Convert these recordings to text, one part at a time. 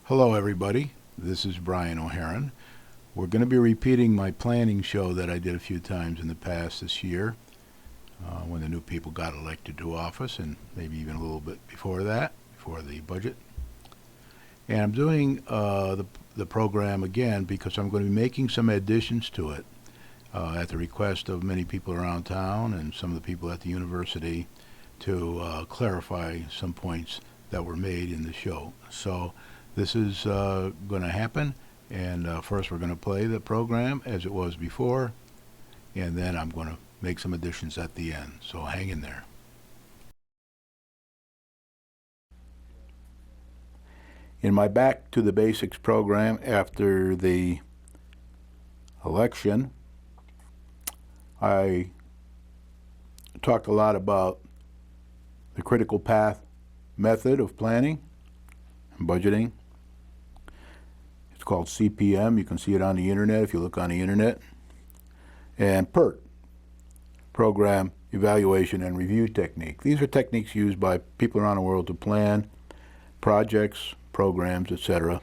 Hello everybody, this is Brian O'Haron. We're going to be repeating my planning show that I did a few times in the past this year when the new people got elected to office, and maybe even a little bit before that, before the budget. And I'm doing the program again because I'm going to be making some additions to it at the request of many people around town and some of the people at the university to clarify some points that were made in the show. So this is going to happen, and first we're going to play the program as it was before, and then I'm going to make some additions at the end. So hang in there. In my Back to the Basics program after the election, I talked a lot about the critical path method of planning and budgeting. It's called CPM. You can see it on the internet if you look on the internet. And PERT, Program Evaluation and Review Technique. These are techniques used by people around the world to plan projects, programs, etc.,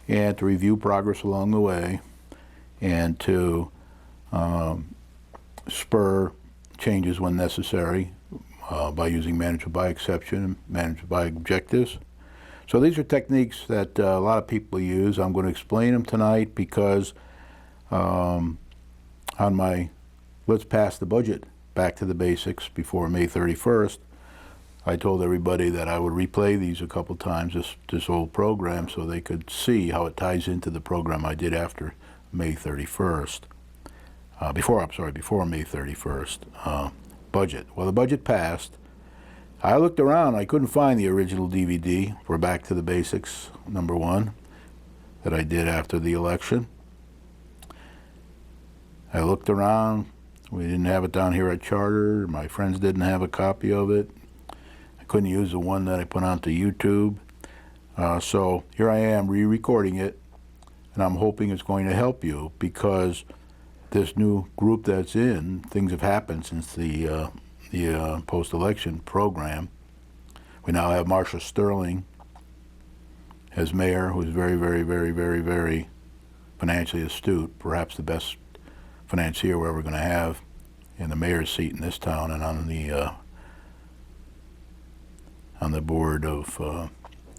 and to review progress along the way, and to spur changes when necessary by using management by exception and management by objectives. So these are techniques that a lot of people use. I'm going to explain them tonight because on my Let's Pass the Budget Back to the Basics before May 31st, I told everybody that I would replay these a couple times, this old program, so they could see how it ties into the program I did after May 31st. Before May 31st. Budget. Well, the budget passed. I looked around. I couldn't find the original DVD for Back to the Basics #1 that I did after the election. I looked around. We didn't have it down here at Charter. My friends didn't have a copy of it. I couldn't use the one that I put onto YouTube. So here I am re-recording it, and I'm hoping it's going to help you because this new group that's in, things have happened since the post-election program. We now have Marcia Sterling as mayor, who's very, very, very, very, very financially astute, perhaps the best financier we're ever going to have in the mayor's seat in this town and on the board of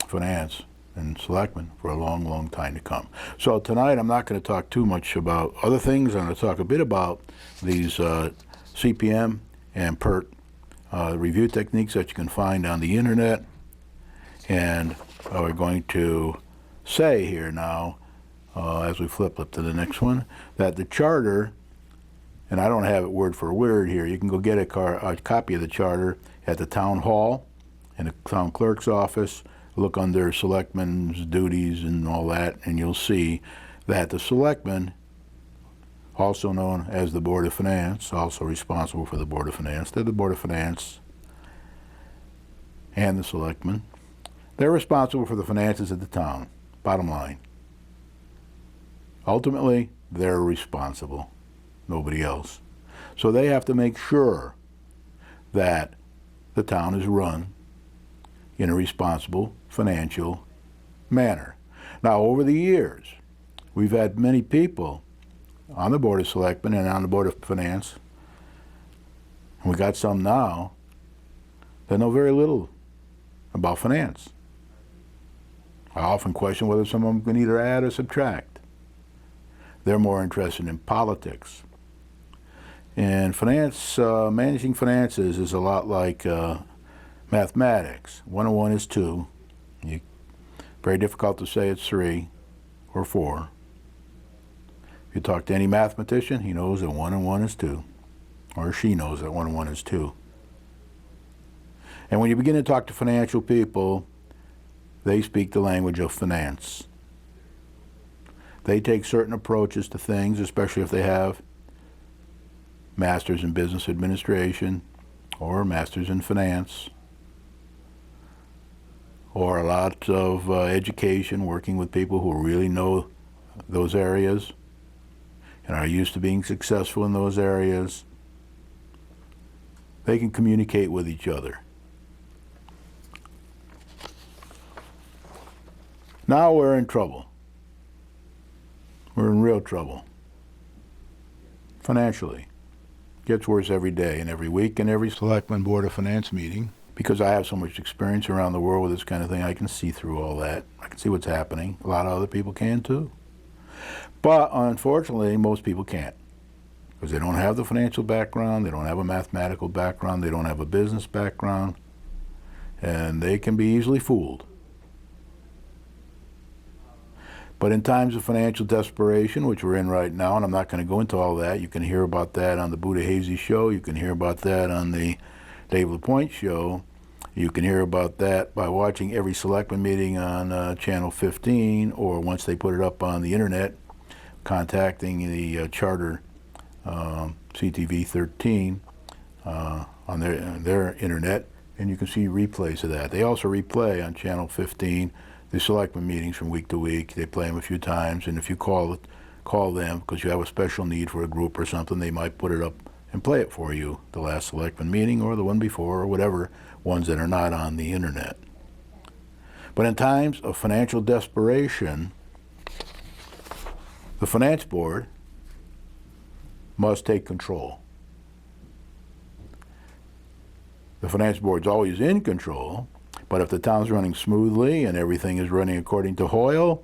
finance and selectmen for a long, long time to come. So tonight I'm not going to talk too much about other things. I'm going to talk a bit about these CPM and PERT review techniques that you can find on the internet. And we're going to say here now, as we flip to the next one, that the charter, and I don't have it word for word here, you can go get a copy of the charter at the town hall in the town clerk's office. Look under selectmen's duties and all that, and you'll see that the selectmen, also known as the Board of Finance, also responsible for the Board of Finance, they're the Board of Finance and the selectmen. They're responsible for the finances of the town, bottom line. Ultimately, they're responsible, nobody else. So they have to make sure that the town is run in a responsible financial manner. Now, over the years, we've had many people on the Board of Selectmen and on the Board of Finance, and we got some now that know very little about finance. I often question whether some of them can either add or subtract. They're more interested in politics. And finance, managing finances is a lot like mathematics. 1 and 1 is 2. Very difficult to say it's 3 or 4. If you talk to any mathematician, he knows that 1 and 1 is 2. Or she knows that 1 and 1 is 2. And when you begin to talk to financial people, they speak the language of finance. They take certain approaches to things, especially if they have masters in business administration or masters in finance, or a lot of education, working with people who really know those areas and are used to being successful in those areas. They can communicate with each other. Now we're in trouble. We're in real trouble. Financially. Gets worse every day and every week and every Selectman Board of Finance meeting. Because I have so much experience around the world with this kind of thing, I can see through all that. I can see what's happening. A lot of other people can too. But unfortunately, most people can't. Because they don't have the financial background, they don't have a mathematical background, they don't have a business background, and they can be easily fooled. But in times of financial desperation, which we're in right now, and I'm not going to go into all that, you can hear about that on the Buddha Hazy show, you can hear about that on the Dave LaPointe show, you can hear about that by watching every selectman meeting on Channel 15, or once they put it up on the internet, contacting the Charter CTV 13 on their internet, and you can see replays of that. They also replay on Channel 15 the selectmen meetings from week to week. They play them a few times, and if you call them because you have a special need for a group or something, they might put it up and play it for you, the last selectmen meeting or the one before or whatever, ones that are not on the internet. But in times of financial desperation, the Finance Board must take control. The Finance Board's always in control, but if the town's running smoothly and everything is running according to Hoyle,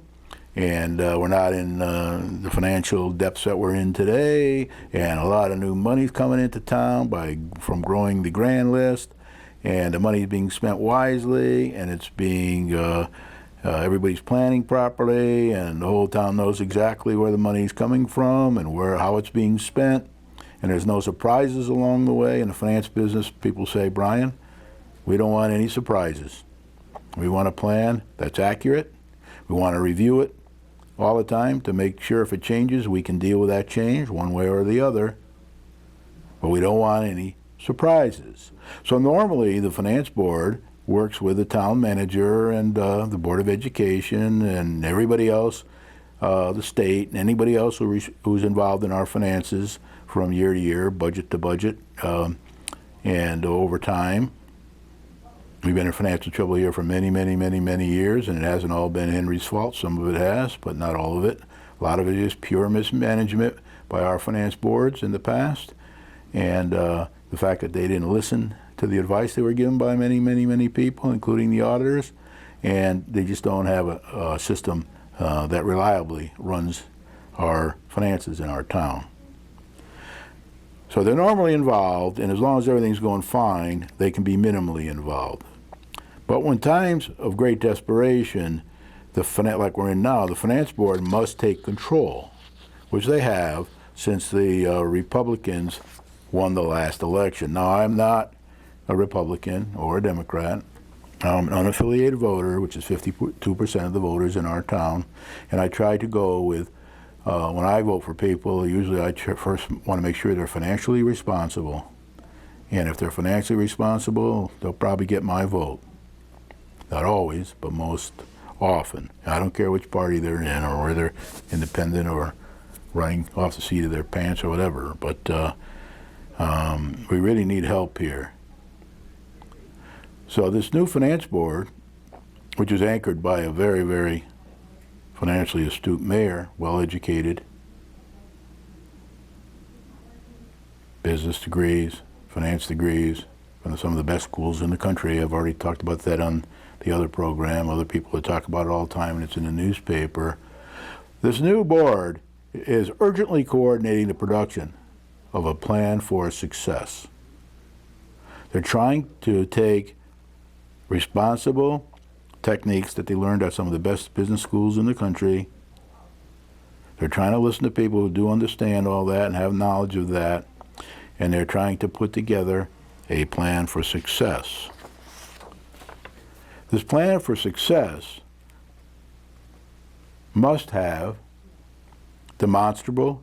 and we're not in the financial depths that we're in today, and a lot of new money's coming into town from growing the grand list, and the money's being spent wisely, and it's being everybody's planning properly, and the whole town knows exactly where the money's coming from and how it's being spent, and there's no surprises along the way. In the finance business, people say, Brian, we don't want any surprises. We want a plan that's accurate. We want to review it all the time to make sure if it changes, we can deal with that change one way or the other. But we don't want any surprises. So normally the Finance Board works with the town manager and the Board of Education and everybody else, the state, and anybody else who's involved in our finances from year to year, budget to budget, and over time. We've been in financial trouble here for many, many, many, many years, and it hasn't all been Henry's fault. Some of it has, but not all of it. A lot of it is pure mismanagement by our finance boards in the past, and the fact that they didn't listen to the advice they were given by many, many, many people, including the auditors, and they just don't have a system that reliably runs our finances in our town. So they're normally involved, and as long as everything's going fine, they can be minimally involved. But when times of great desperation, like we're in now, the Finance Board must take control, which they have since the Republicans won the last election. Now, I'm not a Republican or a Democrat. I'm an unaffiliated voter, which is 52% of the voters in our town, and I try to go with, when I vote for people, usually I first want to make sure they're financially responsible. And if they're financially responsible, they'll probably get my vote. Not always, but most often. I don't care which party they're in or whether they're independent or running off the seat of their pants or whatever. But we really need help here. So this new Finance Board, which is anchored by a very, very financially astute mayor, well-educated, business degrees, finance degrees, from some of the best schools in the country. I've already talked about that on the other program. Other people talk about it all the time, and it's in the newspaper. This new board is urgently coordinating the production of a plan for success. They're trying to take responsible techniques that they learned at some of the best business schools in the country. They're trying to listen to people who do understand all that and have knowledge of that, and they're trying to put together a plan for success. This plan for success must have demonstrable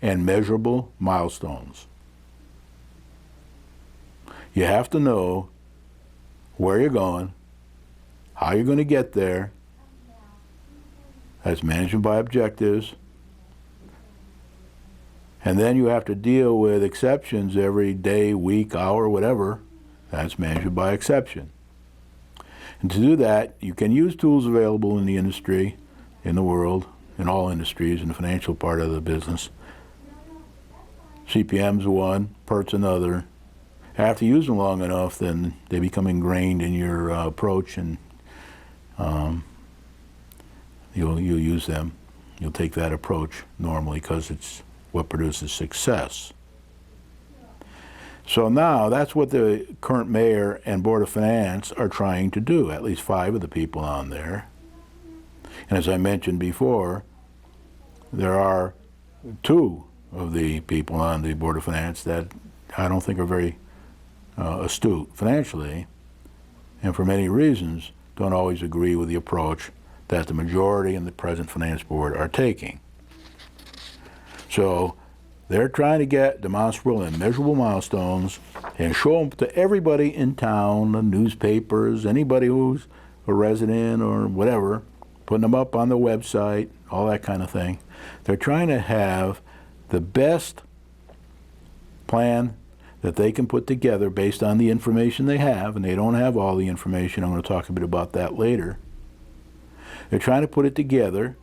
and measurable milestones. You have to know where you're going, how you're going to get there. That's management by objectives. And then you have to deal with exceptions every day, week, hour, whatever. That's management by exception. And to do that, you can use tools available in the industry, in the world, in all industries, in the financial part of the business. CPM's one, PERT's another. After you use them long enough, then they become ingrained in your approach, and you'll use them. You'll take that approach normally because it's what produces success. So now that's what the current mayor and Board of Finance are trying to do, at least 5 of the people on there. And as I mentioned before, there are 2 of the people on the Board of Finance that I don't think are very astute financially, and for many reasons don't always agree with the approach that the majority in the present finance board are taking. So they're trying to get demonstrable and measurable milestones and show them to everybody in town, the newspapers, anybody who's a resident or whatever, putting them up on the website, all that kind of thing. They're trying to have the best plan that they can put together based on the information they have, and they don't have all the information. I'm going to talk a bit about that later. They're trying to put it together,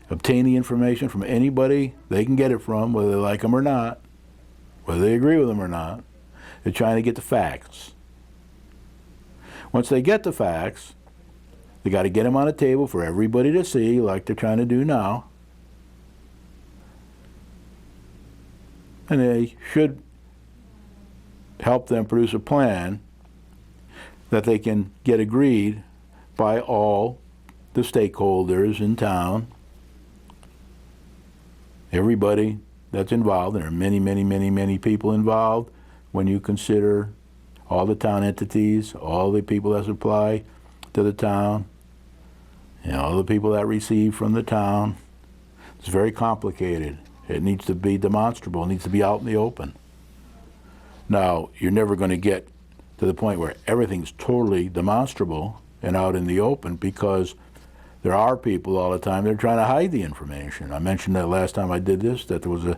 obtain the information from anybody they can get it from, whether they like them or not, whether they agree with them or not. They're trying to get the facts. Once they get the facts, they got to get them on a table for everybody to see, like they're trying to do now. And they should help them produce a plan that they can get agreed by all the stakeholders in town, everybody that's involved. There are many, many, many, many people involved when you consider all the town entities, all the people that supply to the town, and all the people that receive from the town. It's very complicated. It needs to be demonstrable. It needs to be out in the open. Now, you're never going to get to the point where everything's totally demonstrable and out in the open, because there are people all the time that are trying to hide the information. I mentioned that last time I did this, that there was a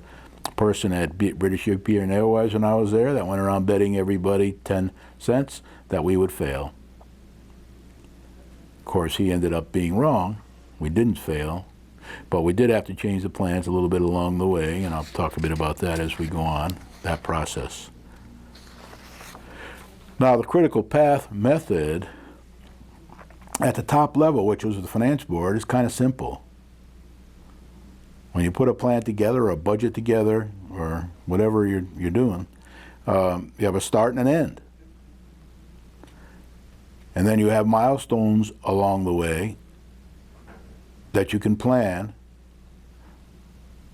person at British European Airways when I was there that went around betting everybody 10 cents that we would fail. Of course, he ended up being wrong. We didn't fail, but we did have to change the plans a little bit along the way, and I'll talk a bit about that as we go on, that process. Now, the critical path method at the top level, which was the finance board, is kind of simple. When you put a plan together, or a budget together, or whatever you're doing, you have a start and an end. And then you have milestones along the way that you can plan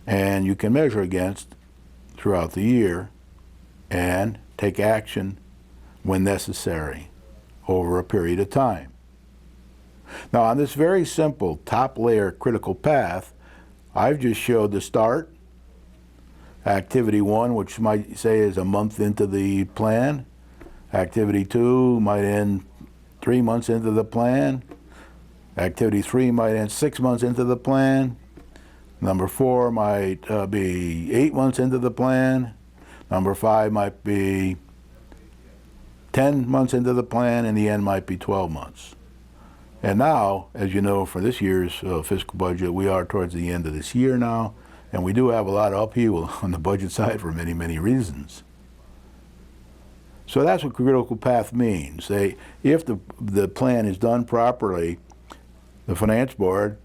and you can measure against throughout the year and take action when necessary over a period of time. Now, on this very simple top layer critical path, I've just showed the start, activity 1, which might say is a month into the plan. Activity 2 might end 3 months into the plan. Activity 3 might end 6 months into the plan. Number 4 might be 8 months into the plan. Number 5 might be 10 months into the plan, and the end might be 12 months. And now, as you know, for this year's fiscal budget, we are towards the end of this year now, and we do have a lot of upheaval on the budget side for many, many reasons. So that's what critical path means. If the plan is done properly, the finance board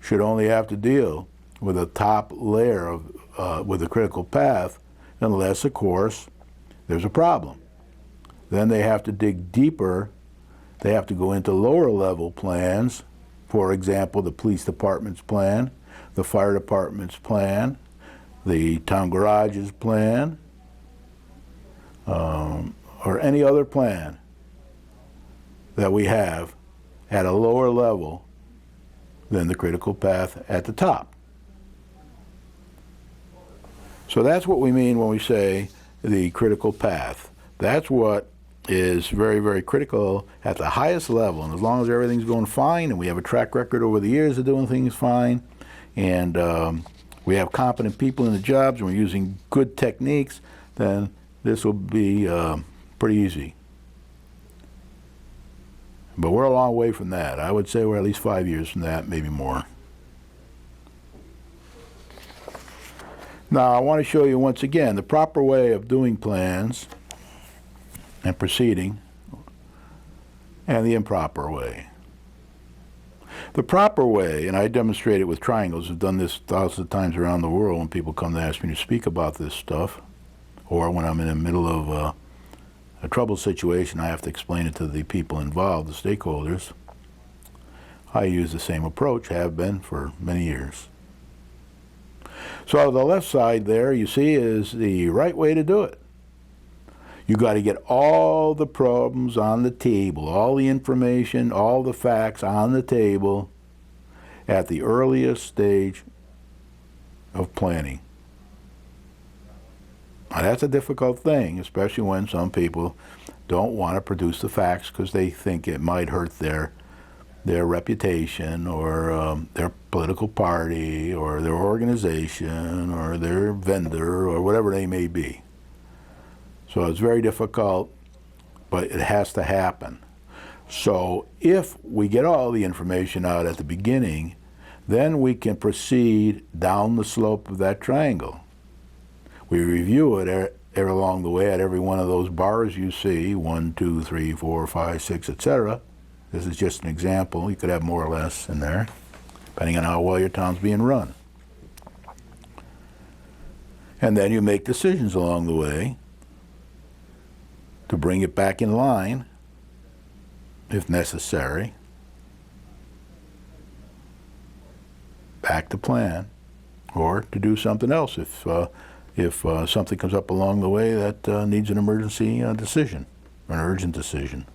should only have to deal with a top layer of with a critical path, unless, of course, there's a problem. Then they have to dig deeper. They have to go into lower level plans, for example, the police department's plan, the fire department's plan, the town garage's plan, or any other plan that we have at a lower level than the critical path at the top. So that's what we mean when we say the critical path. That's what is very, very critical at the highest level. And as long as everything's going fine and we have a track record over the years of doing things fine, and we have competent people in the jobs and we're using good techniques, then this will be pretty easy. But we're a long way from that. I would say we're at least 5 years from that, maybe more. Now, I want to show you once again the proper way of doing plans and proceeding, and the improper way. The proper way, and I demonstrate it with triangles, I've done this thousands of times around the world when people come to ask me to speak about this stuff, or when I'm in the middle of a troubled situation, I have to explain it to the people involved, the stakeholders. I use the same approach, have been for many years. So the left side there, you see, is the right way to do it. You got to get all the problems on the table, all the information, all the facts on the table at the earliest stage of planning. Now, that's a difficult thing, especially when some people don't want to produce the facts because they think it might hurt their reputation, or their political party, or their organization, or their vendor, or whatever they may be. So it's very difficult, but it has to happen. So if we get all the information out at the beginning, then we can proceed down the slope of that triangle. We review it along the way at every one of those bars you see, 1, 2, 3, 4, 5, 6, etc. This is just an example. You could have more or less in there, depending on how well your town's being run. And then you make decisions along the way to bring it back in line, if necessary, back to plan, or to do something else if something comes up along the way that needs an emergency decision, an urgent decision.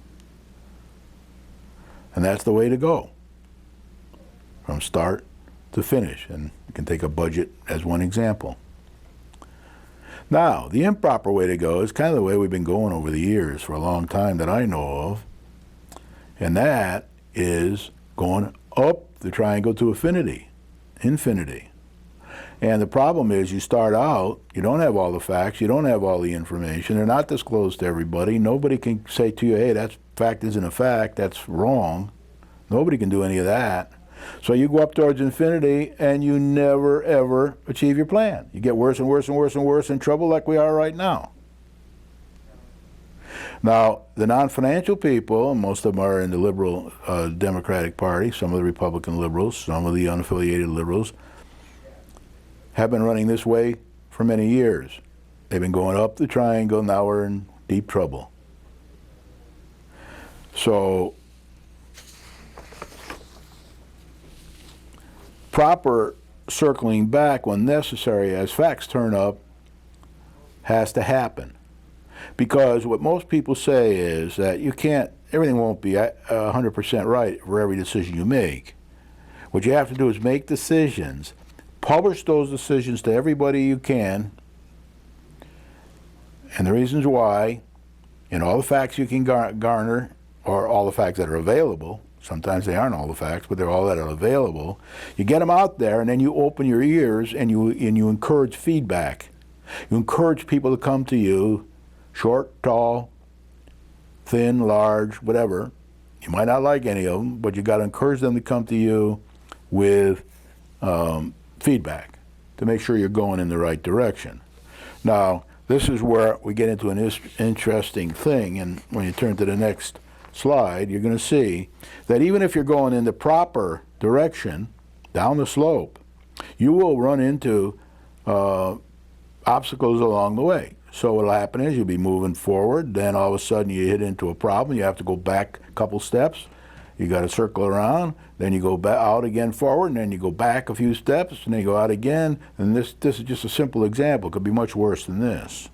And that's the way to go, from start to finish. And you can take a budget as one example. Now, the improper way to go is kind of the way we've been going over the years for a long time that I know of, and that is going up the triangle to infinity. And the problem is, you start out, you don't have all the facts, you don't have all the information, they're not disclosed to everybody. Nobody can say to you, hey, that fact isn't a fact, that's wrong. Nobody can do any of that. So you go up towards infinity and you never ever achieve your plan. You get worse and worse and worse and worse in trouble like we are right now. Now, the non-financial people, most of them are in the liberal Democratic Party, some of the Republican liberals, some of the unaffiliated liberals, have been running this way for many years. They've been going up the triangle, now we're in deep trouble. So, proper circling back when necessary as facts turn up has to happen. Because what most people say is that you can't, everything won't be 100% right for every decision you make. What you have to do is make decisions, publish those decisions to everybody you can, and the reasons why, and all the facts you can garner, or all the facts that are available. Sometimes they aren't all the facts, but they're all that are available. You get them out there, and then you open your ears, and you encourage feedback. You encourage people to come to you, short, tall, thin, large, whatever. You might not like any of them, but you got to encourage them to come to you with feedback to make sure you're going in the right direction. Now, this is where we get into an interesting thing, and when you turn to the next slide, you're going to see that even if you're going in the proper direction, down the slope, you will run into obstacles along the way. So what'll happen is you'll be moving forward, then all of a sudden you hit into a problem, you have to go back a couple steps, you got to circle around, then you go back out again forward, and then you go back a few steps, and then you go out again, and this is just a simple example. It could be much worse than this.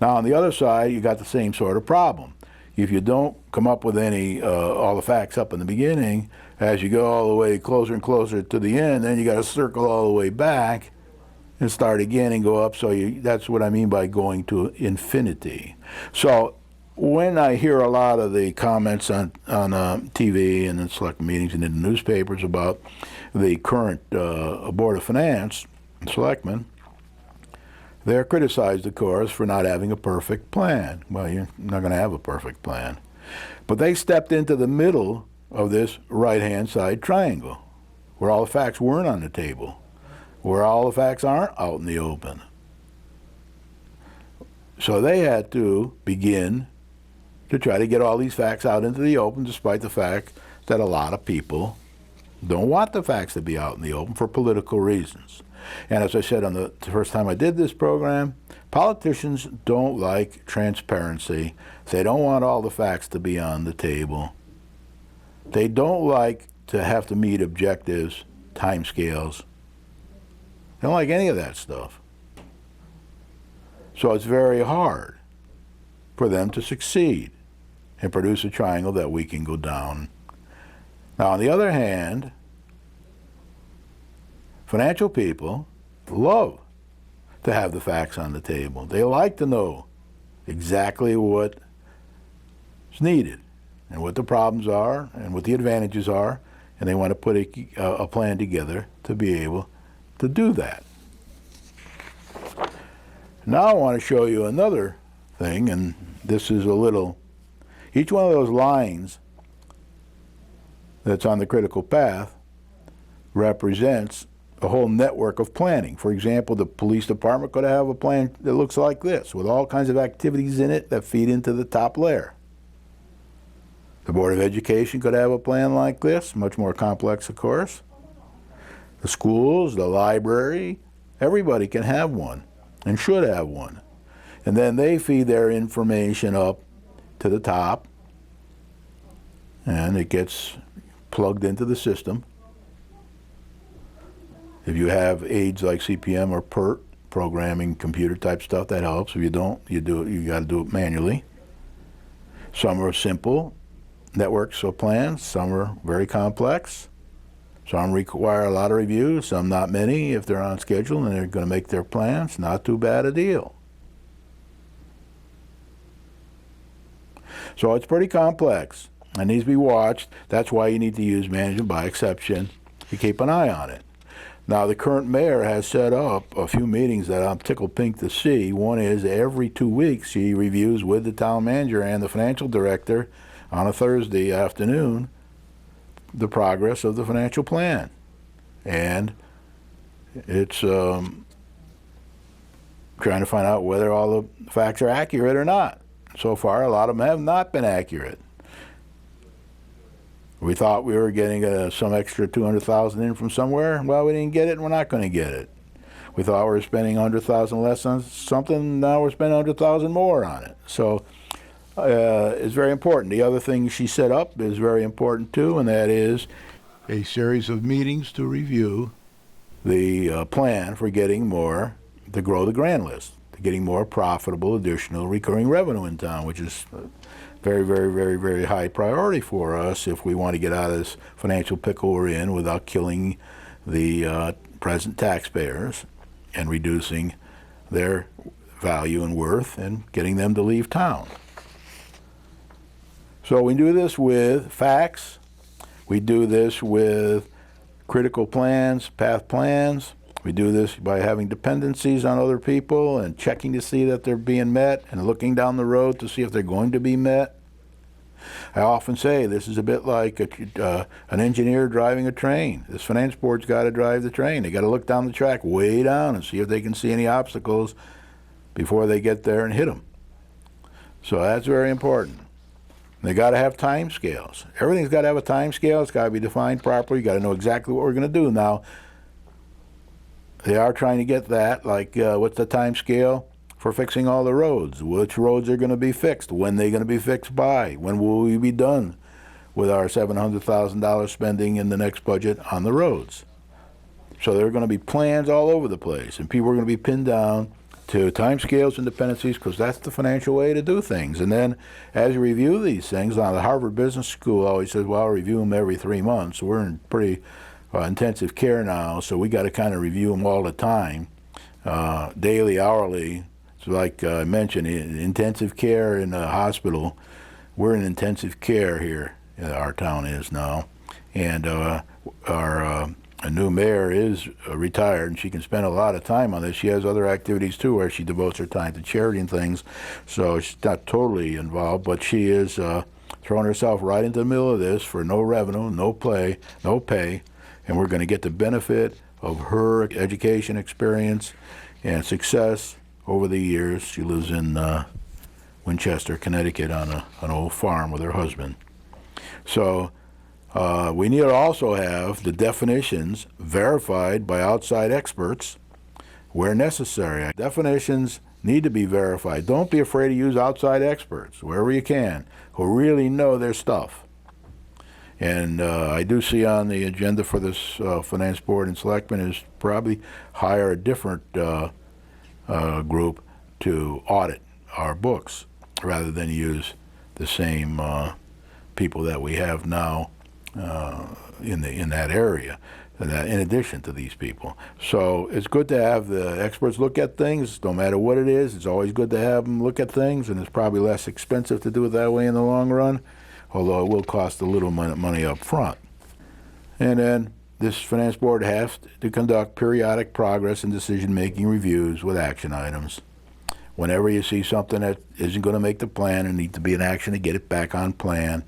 Now on the other side, you got the same sort of problem. If you don't come up with any all the facts up in the beginning, as you go all the way closer and closer to the end, then you got to circle all the way back and start again and go up. So that's what I mean by going to infinity. So when I hear a lot of the comments on TV and in select meetings and in the newspapers about the current Board of Finance and selectmen, they're criticized, of course, for not having a perfect plan. Well, you're not going to have a perfect plan. But they stepped into the middle of this right-hand side triangle, where all the facts weren't on the table, where all the facts aren't out in the open. So they had to begin to try to get all these facts out into the open, despite the fact that a lot of people don't want the facts to be out in the open for political reasons. And as I said on the first time I did this program, politicians don't like transparency. They don't want all the facts to be on the table. They don't like to have to meet objectives, timescales. They don't like any of that stuff. So it's very hard for them to succeed and produce a triangle that we can go down. Now, on the other hand, financial people love to have the facts on the table. They like to know exactly what's needed and what the problems are and what the advantages are, and they want to put a plan together to be able to do that. Now I want to show you another thing, and this is a little, each one of those lines that's on the critical path represents a whole network of planning. For example, the police department could have a plan that looks like this, with all kinds of activities in it that feed into the top layer. The Board of Education could have a plan like this, much more complex, of course. The schools, the library, everybody can have one and should have one. And then they feed their information up to the top, and it gets plugged into the system. If you have aids like CPM or PERT, programming computer type stuff, that helps. If you don't, you got to do it manually. Some are simple networks or plans, some are very complex. Some require a lot of reviews, some not many. If they're on schedule and they're going to make their plans, not too bad a deal. So it's pretty complex and needs to be watched. That's why you need to use management by exception to keep an eye on it. Now, the current mayor has set up a few meetings that I'm tickled pink to see. One is every 2 weeks she reviews with the town manager and the financial director on a Thursday afternoon the progress of the financial plan. And it's trying to find out whether all the facts are accurate or not. So far, a lot of them have not been accurate. We thought we were getting some extra $200,000 in from somewhere. Well, we didn't get it, and we're not going to get it. We thought we were spending $100,000 less on something. Now we're spending $100,000 more on it. So it's very important. The other thing she set up is very important too, and that is a series of meetings to review the plan for getting more, to grow the grand list, to getting more profitable additional recurring revenue in town, which is very, very, very, very high priority for us if we want to get out of this financial pickle we're in without killing the present taxpayers and reducing their value and worth and getting them to leave town. So we do this with facts. We do this with critical plans, path plans. We do this by having dependencies on other people and checking to see that they're being met and looking down the road to see if they're going to be met. I often say this is a bit like an engineer driving a train. This finance board's got to drive the train. They got to look down the track way down and see if they can see any obstacles before they get there and hit them. So that's very important. They got to have time scales. Everything's got to have a time scale. It's got to be defined properly. You got to know exactly what we're going to do. Now, they are trying to get that, like what's the time scale for fixing all the roads? Which roads are going to be fixed? When they're going to be fixed by? When will we be done with our $700,000 spending in the next budget on the roads? So there are going to be plans all over the place, and people are going to be pinned down to time scales and dependencies because that's the financial way to do things. And then as you review these things, now the Harvard Business School always says, well, I'll review them every 3 months. We're in pretty intensive care now, so we got to kind of review them all the time, daily, hourly. It's like I mentioned, intensive care in a hospital. We're in intensive care here, our town is now, and our new mayor is retired, and she can spend a lot of time on this. She has other activities too where she devotes her time to charity and things, so she's not totally involved, but she is throwing herself right into the middle of this for no revenue, no play, no pay, and we're going to get the benefit of her education experience and success over the years. She lives in Winchester, Connecticut, on an old farm with her husband. So we need to also have the definitions verified by outside experts where necessary. Definitions need to be verified. Don't be afraid to use outside experts wherever you can who really know their stuff. And I do see on the agenda for this Finance Board and Selectmen is probably hire a different group to audit our books rather than use the same people that we have now in that area, in addition to these people. So it's good to have the experts look at things, no matter what it is. It's always good to have them look at things, and it's probably less expensive to do it that way in the long run, although it will cost a little money up front. And then this Finance Board has to conduct periodic progress and decision-making reviews with action items. Whenever you see something that isn't going to make the plan and need to be in action to get it back on plan,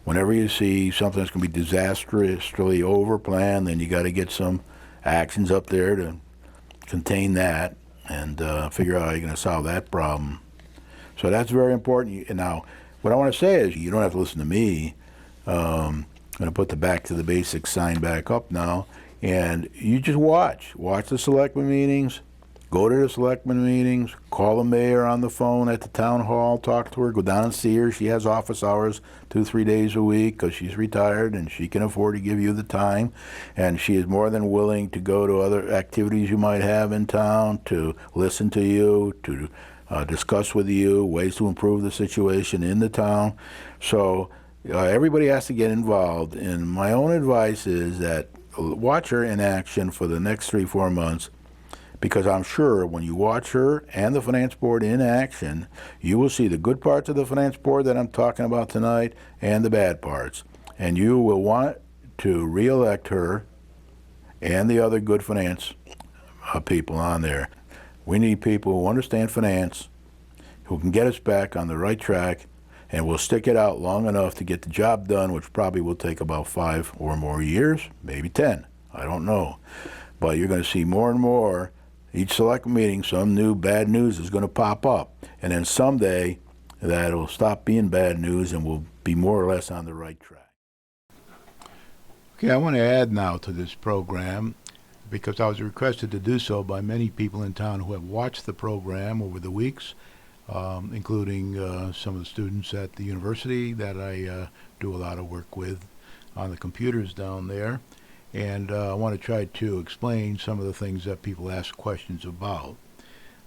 whenever you see something that's going to be disastrously over planned, then you got to get some actions up there to contain that and figure out how you're going to solve that problem. So that's very important. Now, what I want to say is you don't have to listen to me. I'm going to put the back to the basics sign back up now, and you just watch the selectmen meetings. Go to the selectmen meetings, call the mayor on the phone at the town hall, talk to her, go down and see her. She has office hours 2-3 days a week because she's retired and she can afford to give you the time. And she is more than willing to go to other activities you might have in town, to listen to you, to discuss with you ways to improve the situation in the town. So everybody has to get involved. And my own advice is that watch her in action for the next 3-4 months. Because I'm sure when you watch her and the Finance Board in action, you will see the good parts of the Finance Board that I'm talking about tonight and the bad parts. And you will want to re-elect her and the other good finance people on there. We need people who understand finance, who can get us back on the right track, and will stick it out long enough to get the job done, which probably will take about 5 or more years, maybe 10. I don't know. But you're going to see more and more. Each select meeting, some new bad news is going to pop up. And then someday, that'll stop being bad news and we'll be more or less on the right track. Okay, I want to add now to this program, because I was requested to do so by many people in town who have watched the program over the weeks, including some of the students at the university that I do a lot of work with on the computers down there. And I want to try to explain some of the things that people ask questions about.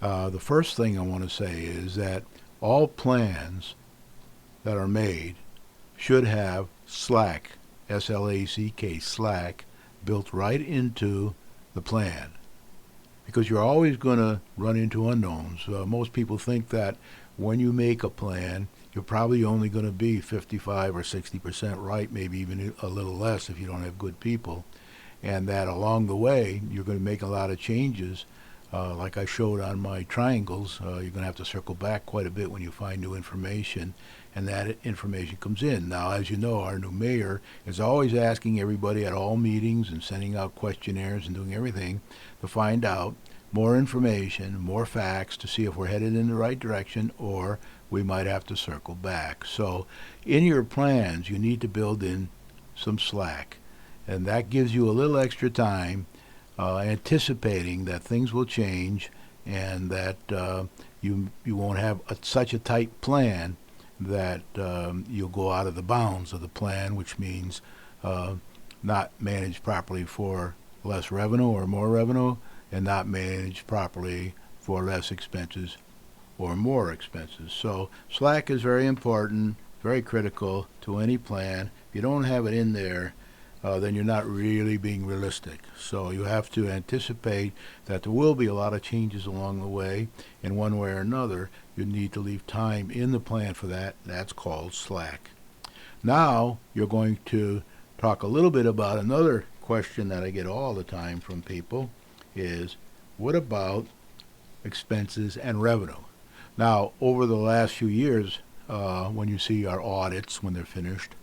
The first thing I want to say is that all plans that are made should have SLAC, S-L-A-C-K, SLAC, built right into the plan. Because you're always going to run into unknowns. Most people think that when you make a plan, you're probably only going to be 55 or 60% right, maybe even a little less if you don't have good people. And that along the way, you're going to make a lot of changes. Like I showed on my triangles, you're going to have to circle back quite a bit when you find new information, and that information comes in. Now, as you know, our new mayor is always asking everybody at all meetings and sending out questionnaires and doing everything to find out more information, more facts, to see if we're headed in the right direction or we might have to circle back. So in your plans, you need to build in some SLAC. And that gives you a little extra time anticipating that things will change and that you won't have such a tight plan that you'll go out of the bounds of the plan, which means not managed properly for less revenue or more revenue, and not managed properly for less expenses or more expenses. So SLAC is very important, very critical to any plan. If you don't have it in there, then you're not really being realistic. So you have to anticipate that there will be a lot of changes along the way, and one way or another, you need to leave time in the plan for that. That's called SLAC. Now, you're going to talk a little bit about another question that I get all the time from people is, what about expenses and revenue? Now, over the last few years, when you see our audits when they're finished,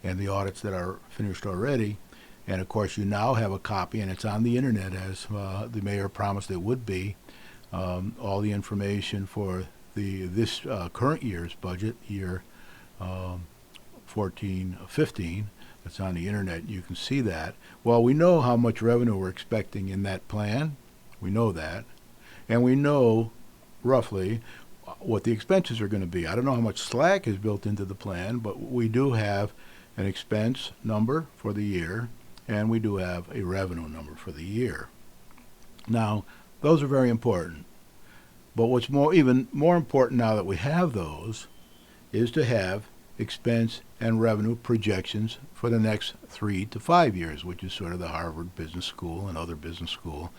and the audits that are finished already. And of course, you now have a copy, and it's on the internet, as the mayor promised it would be. All the information for this current year's budget, year 14-15, it's on the internet. You can see that. Well, we know how much revenue we're expecting in that plan. We know that, and we know roughly what the expenses are going to be. I don't know how much slack is built into the plan, but we do have an expense number for the year, and we do have a revenue number for the year. Now, those are very important. But what's even more important now that we have those is to have expense and revenue projections for the next 3 to 5 years, which is sort of the Harvard Business School and other business school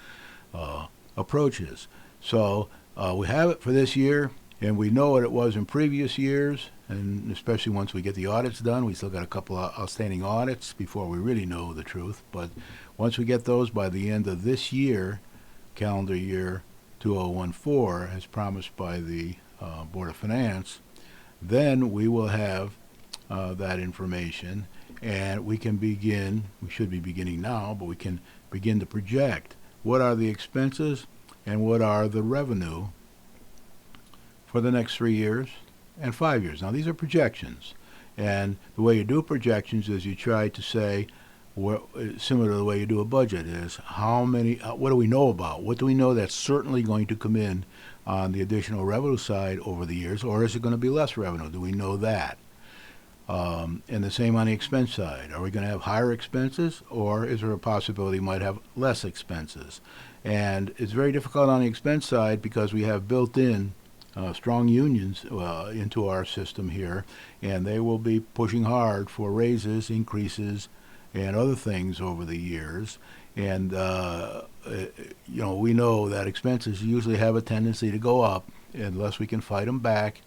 approaches. So we have it for this year, and we know what it was in previous years, and especially once we get the audits done. We still got a couple of outstanding audits before we really know the truth. But once we get those by the end of this year, calendar year 2014, as promised by the Board of Finance, then we will have that information, and we can begin, we should be beginning now, but we can begin to project what are the expenses and what are the revenue for the next 3 years and 5 years. Now, these are projections, and the way you do projections is you try to say, similar to the way you do a budget, is how many, what do we know about? What do we know that's certainly going to come in on the additional revenue side over the years, or is it going to be less revenue? Do we know that? And the same on the expense side. Are we going to have higher expenses, or is there a possibility we might have less expenses? And it's very difficult on the expense side because we have built in strong unions into our system here, and they will be pushing hard for raises, increases, and other things over the years. And we know that expenses usually have a tendency to go up unless we can fight them back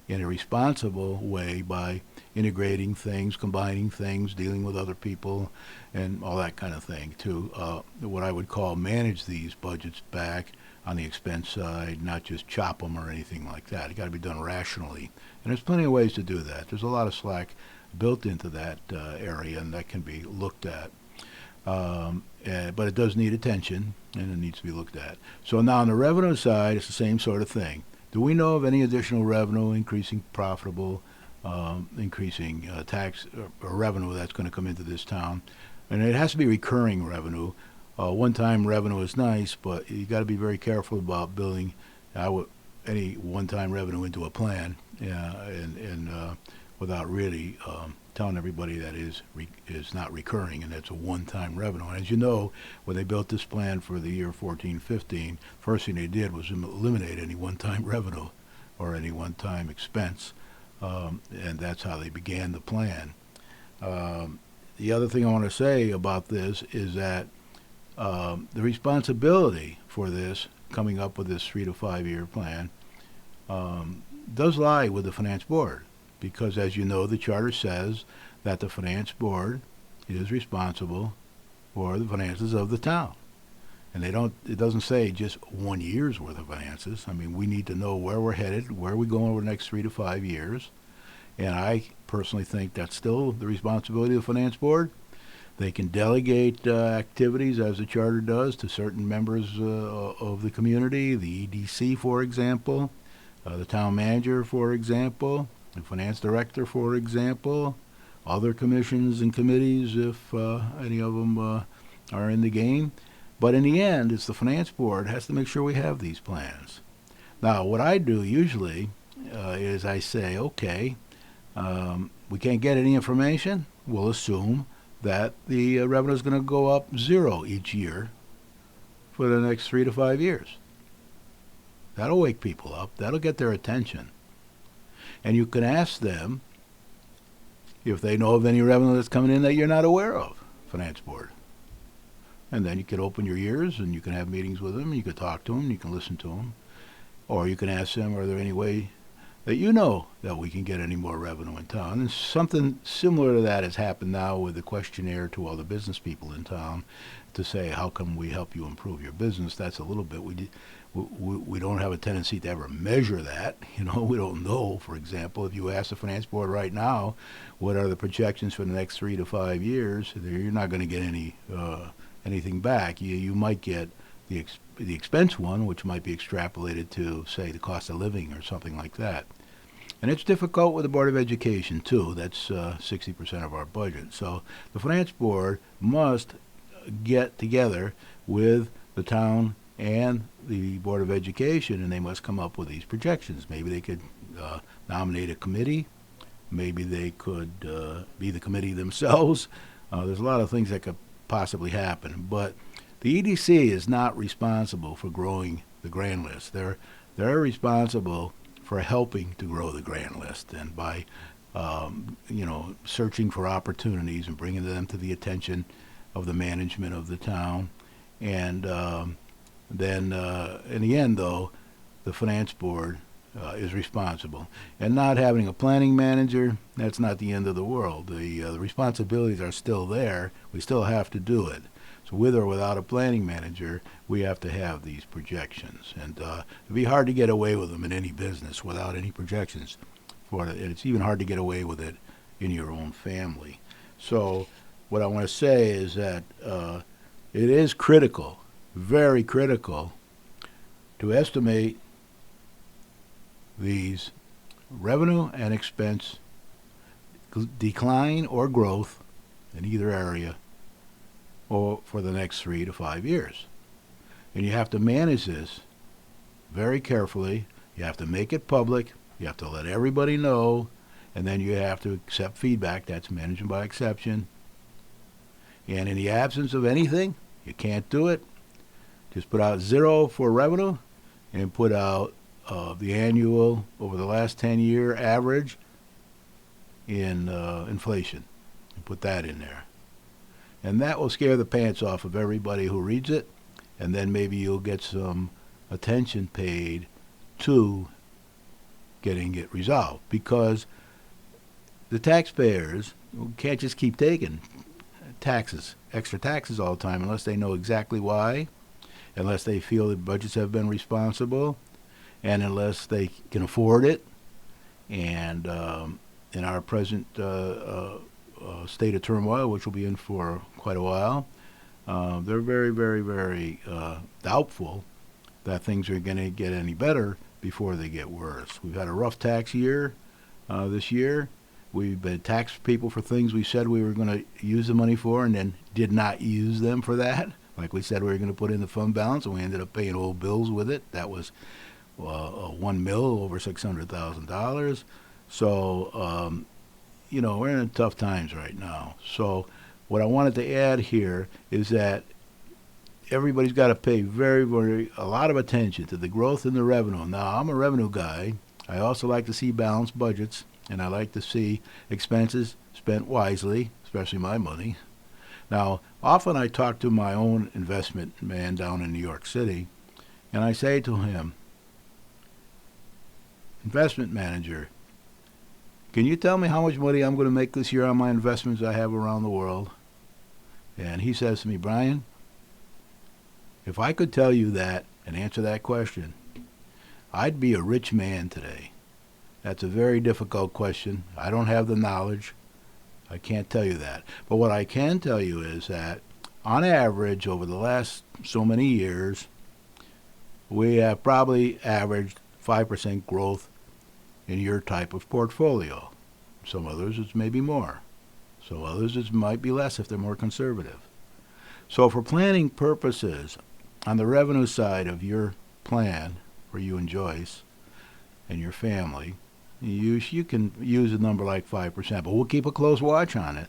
in a responsible way by integrating things, combining things, dealing with other people, and all that kind of thing to what I would call manage these budgets back on the expense side, not just chop them or anything like that. It got to be done rationally. And there's plenty of ways to do that. There's a lot of slack built into that area, and that can be looked at. But it does need attention, and it needs to be looked at. So now on the revenue side, it's the same sort of thing. Do we know of any additional revenue, increasing profitable, increasing tax or revenue that's going to come into this town? And it has to be recurring revenue. One-time revenue is nice, but you got to be very careful about building any one-time revenue into a plan, and without really telling everybody that is not recurring, and that's a one-time revenue. And as you know, when they built this plan for the year 14-15, first thing they did was eliminate any one-time revenue or any one-time expense, and that's how they began the plan. The other thing I want to say about this is that the responsibility for this, coming up with this 3 to 5 year plan, does lie with the Finance Board. Because, as you know, the charter says that the Finance Board is responsible for the finances of the town. And it doesn't say just 1 year's worth of finances. I mean, we need to know where we're headed, where we're going over the next 3 to 5 years. And I personally think that's still the responsibility of the Finance Board. They can delegate activities, as the charter does, to certain members of the community, the EDC, for example, the town manager, for example, the finance director, for example, other commissions and committees, if any of them are in the game. But in the end, it's the Finance Board has to make sure we have these plans. Now, what I do usually is I say, okay, we can't get any information. We'll assume that the revenue is going to go up 0 each year for the next 3 to 5 years. That'll wake people up. That'll get their attention. And you can ask them if they know of any revenue that's coming in that you're not aware of, Finance Board. And then you can open your ears and you can have meetings with them, you can talk to them, you can listen to them. Or you can ask them, are there any way that you know that we can get any more revenue in town. And something similar to that has happened now with the questionnaire to all the business people in town to say, how can we help you improve your business? That's a little bit, we don't have a tendency to ever measure that. You know, we don't know, for example, if you ask the finance board right now, what are the projections for the next 3 to 5 years, you're not going to get anything back. You might get the expense one, which might be extrapolated to, say, the cost of living or something like that. And it's difficult with the Board of Education, too. That's 60% of our budget. So the Finance Board must get together with the town and the Board of Education, and they must come up with these projections. Maybe they could nominate a committee. Maybe they could be the committee themselves. There's a lot of things that could possibly happen. But the EDC is not responsible for growing the grand list. They're responsible for helping to grow the grand list, and by searching for opportunities and bringing them to the attention of the management of the town. And then in the end, though, the finance board is responsible. And not having a planning manager, that's not the end of the world. The responsibilities are still there. We still have to do it. So with or without a planning manager, we have to have these projections. And it'd be hard to get away with them in any business without any projections for it. And it's even hard to get away with it in your own family. So what I want to say is that it is critical, very critical, to estimate these revenue and expense decline or growth in either area or for the next 3 to 5 years. And you have to manage this very carefully. You have to make it public. You have to let everybody know. And then you have to accept feedback. That's management by exception. And in the absence of anything, you can't do it. Just put out 0 for revenue and put out the annual over the last 10-year average in inflation, and put that in there. And that will scare the pants off of everybody who reads it, and then maybe you'll get some attention paid to getting it resolved, because the taxpayers can't just keep taking extra taxes all the time unless they know exactly why, unless they feel that budgets have been responsible, and unless they can afford it. And in our present state of turmoil, which we'll be in for quite a while, they're very, very, very doubtful that things are going to get any better before they get worse. We've had a rough tax year this year. We've been taxed people for things we said we were going to use the money for and then did not use them for that. Like we said we were going to put in the fund balance, and we ended up paying old bills with it. That was $1 million, over $600,000. So, we're in tough times right now. So what I wanted to add here is that everybody's got to pay a lot of attention to the growth in the revenue. Now, I'm a revenue guy. I also like to see balanced budgets, and I like to see expenses spent wisely, especially my money. Now, often I talk to my own investment man down in New York City, and I say to him, investment manager, can you tell me how much money I'm going to make this year on my investments I have around the world? And he says to me, Brian, if I could tell you that and answer that question, I'd be a rich man today. That's a very difficult question. I don't have the knowledge. I can't tell you that. But what I can tell you is that on average over the last so many years, we have probably averaged 5% growth in your type of portfolio. Some others it's maybe more. Some others it might be less if they're more conservative. So for planning purposes, on the revenue side of your plan for you and Joyce and your family, you can use a number like 5%, but we'll keep a close watch on it.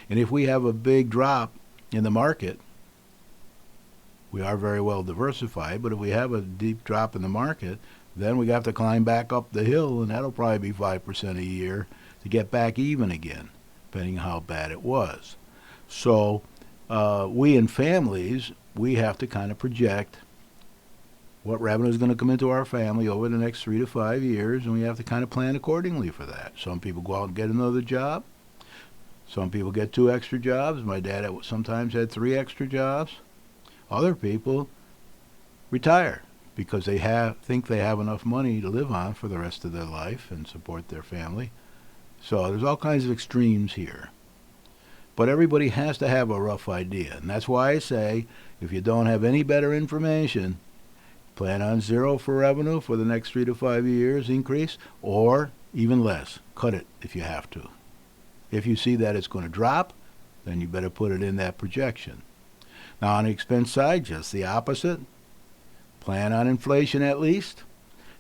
And if we have a big drop in the market, we are very well diversified, but if we have a deep drop in the market, then we have to climb back up the hill, and that'll probably be 5% a year to get back even again, depending on how bad it was. So we in families, we have to kind of project what revenue is going to come into our family over the next 3 to 5 years, and we have to kind of plan accordingly for that. Some people go out and get another job. Some people get 2 extra jobs. My dad sometimes had 3 extra jobs. Other people retire because they think they have enough money to live on for the rest of their life and support their family. So there's all kinds of extremes here. But everybody has to have a rough idea. And that's why I say, if you don't have any better information, plan on 0 for revenue for the next 3 to 5 years increase, or even less. Cut it if you have to. If you see that it's going to drop, then you better put it in that projection. Now on the expense side, just the opposite. Plan on inflation at least.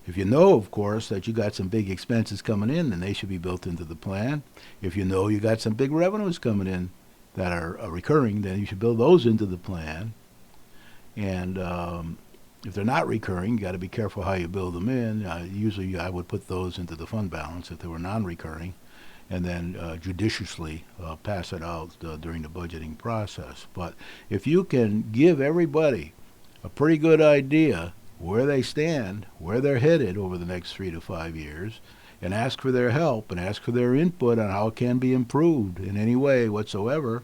If you know, of course, that you got some big expenses coming in, then they should be built into the plan. If you know you got some big revenues coming in that are recurring, then you should build those into the plan. And if they're not recurring, you got to be careful how you build them in. Usually I would put those into the fund balance if they were non-recurring, and then judiciously pass it out during the budgeting process. But if you can give everybody a pretty good idea where they stand, where they're headed over the next 3 to 5 years, and ask for their help and ask for their input on how it can be improved in any way whatsoever,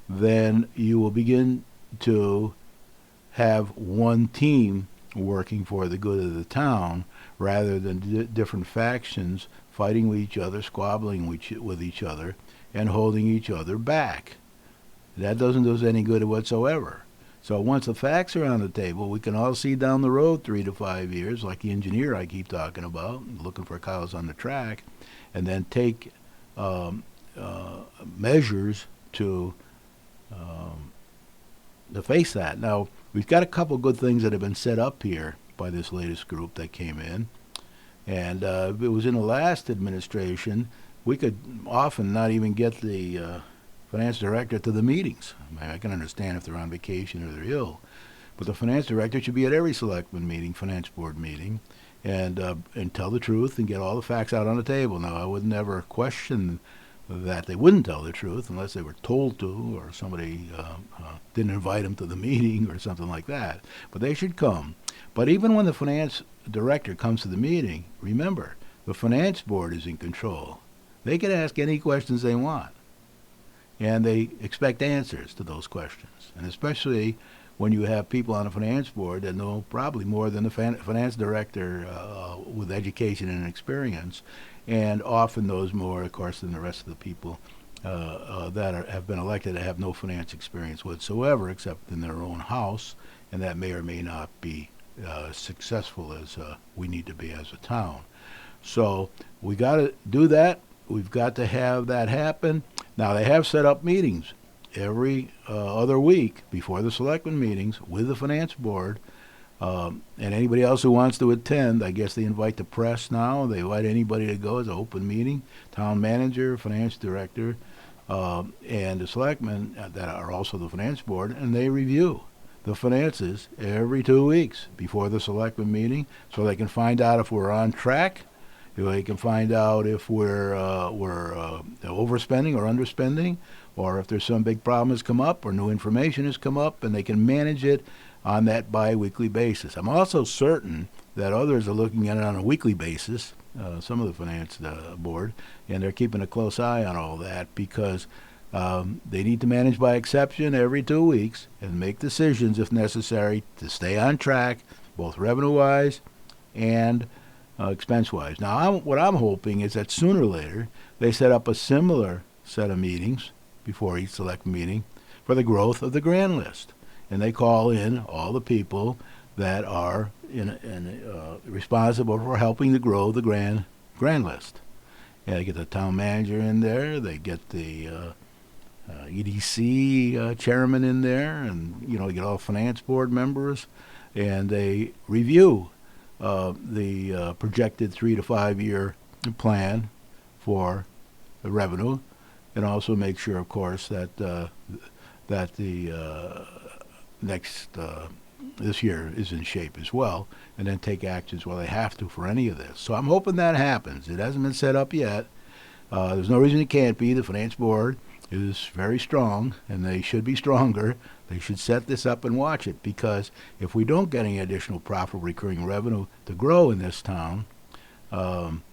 then you will begin to have one team working for the good of the town rather than different factions fighting with each other, squabbling with each other, and holding each other back. That doesn't do us any good whatsoever. So once the facts are on the table, we can all see down the road 3 to 5 years, like the engineer I keep talking about, looking for cows on the track, and then take measures to face that. Now, we've got a couple good things that have been set up here by this latest group that came in. And if it was in the last administration, we could often not even get the finance director to the meetings. I can understand if they're on vacation or they're ill, but the finance director should be at every selectman meeting, finance board meeting, and tell the truth and get all the facts out on the table. Now, I would never question that they wouldn't tell the truth unless they were told to, or somebody didn't invite them to the meeting or something like that. But they should come. But even when the finance director comes to the meeting, remember, the finance board is in control. They can ask any questions they want, and they expect answers to those questions. And especially when you have people on the finance board that know probably more than the finance director with education and experience, and often knows more, of course, than the rest of the people that have been elected that have no finance experience whatsoever, except in their own house, and that may or may not be successful as we need to be as a town. So we got to do that. We've got to have that happen. Now, they have set up meetings every other week before the selectmen meetings with the finance board, and anybody else who wants to attend. I guess they invite the press now. They invite anybody to go. It's an open meeting. Town manager, finance director, and the selectmen that are also the finance board, and they review the finances every 2 weeks before the selectmen meeting, so they can find out if we're on track. They can find out if we're overspending or underspending, or if there's some big problem has come up or new information has come up, and they can manage it on that bi-weekly basis. I'm also certain that others are looking at it on a weekly basis, some of the finance board, and they're keeping a close eye on all that because they need to manage by exception every 2 weeks and make decisions if necessary to stay on track, both revenue-wise and expense-wise. Now, what I'm hoping is that sooner or later they set up a similar set of meetings before each select meeting for the growth of the grand list, and they call in all the people that are responsible for helping to grow the grand list. And they get the town manager in there. They get the EDC chairman in there, and they get all finance board members, and they review the projected 3 to 5 year plan for the revenue, and also make sure, of course, that the next this year is in shape as well, and then take actions where they have to for any of this. So I'm hoping that happens. It hasn't been set up yet. There's no reason it can't be. The finance board is very strong, and they should be stronger. They should set this up and watch it, because if we don't get any additional profit recurring revenue to grow in this town, um,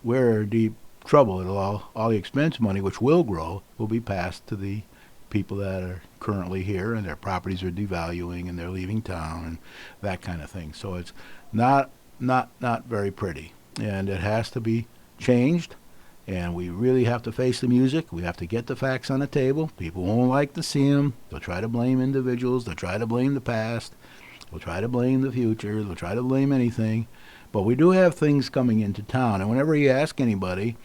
we're in deep trouble. All the expense money, which will grow, will be passed to the people that are currently here, and their properties are devaluing, and they're leaving town, and that kind of thing. So it's not very pretty, and it has to be changed. And we really have to face the music. We have to get the facts on the table. People won't like to see them. They'll try to blame individuals. They'll try to blame the past. They'll try to blame the future. They'll try to blame anything. But we do have things coming into town. And whenever you ask anybody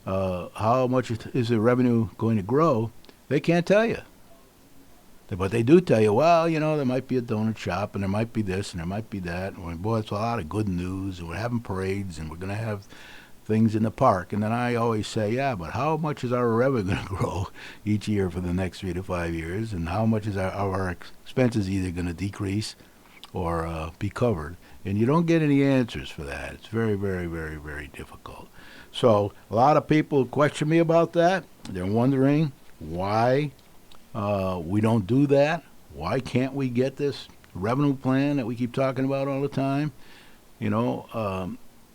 how much is the revenue going to grow, they can't tell you. But they do tell you, well, there might be a donut shop, and there might be this, and there might be that. And boy, it's a lot of good news, and we're having parades, and we're going to have things in the park. And then I always say, yeah, but how much is our revenue going to grow each year for the next 3 to 5 years? And how much is our expenses either going to decrease or be covered? And you don't get any answers for that. It's very, very, very, very difficult. So a lot of people question me about that. They're wondering why we don't do that. Why can't we get this revenue plan that we keep talking about all the time?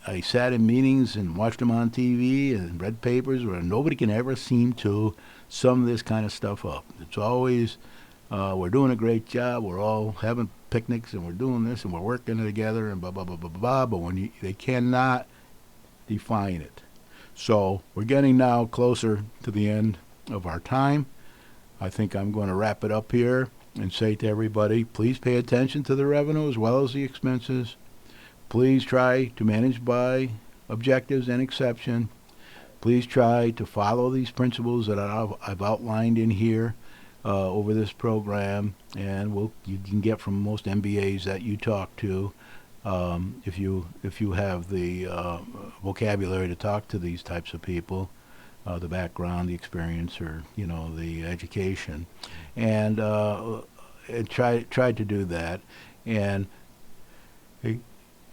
I sat in meetings and watched them on TV and read papers where nobody can ever seem to sum this kind of stuff up. It's always, we're doing a great job, we're all having picnics, and we're doing this, and we're working together, and blah, blah, blah, blah, blah, but they cannot define it. So we're getting now closer to the end of our time. I think I'm going to wrap it up here and say to everybody, please pay attention to the revenue as well as the expenses. Please try to manage by objectives and exception. Please try to follow these principles that I've outlined in here over this program, and you can get from most MBAs that you talk to, if you have the vocabulary to talk to these types of people, the background, the experience, or the education, and try to do that. And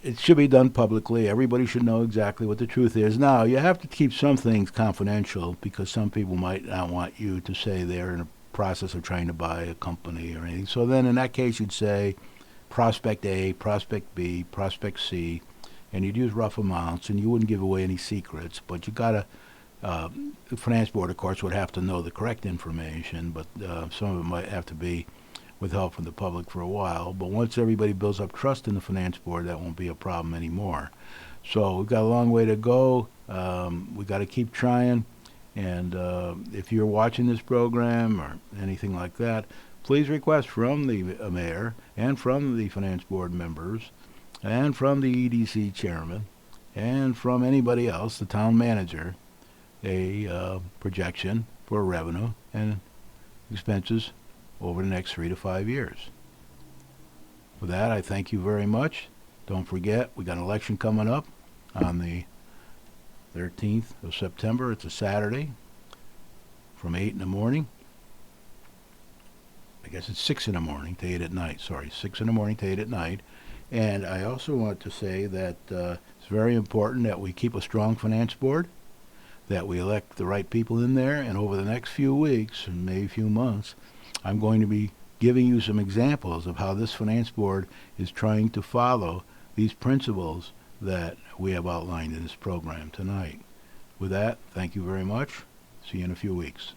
it should be done publicly. Everybody should know exactly what the truth is. Now, you have to keep some things confidential, because some people might not want you to say they're in a process of trying to buy a company or anything. So then in that case, you'd say prospect A, prospect B, prospect C, and you'd use rough amounts, and you wouldn't give away any secrets. But you got to, the finance board, of course, would have to know the correct information, but some of it might have to be with help from the public for a while. But once everybody builds up trust in the finance board, that won't be a problem anymore. So we've got a long way to go. We've got to keep trying. And if you're watching this program or anything like that, please request from the mayor and from the finance board members and from the EDC chairman and from anybody else, the town manager, a projection for revenue and expenses over the next 3 to 5 years. With that, I thank you very much. Don't forget, we got an election coming up on the 13th of September. It's a Saturday from 8 in the morning. I guess it's 6 in the morning to 8 at night. Sorry, 6 in the morning to 8 at night. And I also want to say that it's very important that we keep a strong finance board, that we elect the right people in there, and over the next few weeks, and maybe a few months, I'm going to be giving you some examples of how this finance board is trying to follow these principles that we have outlined in this program tonight. With that, thank you very much. See you in a few weeks.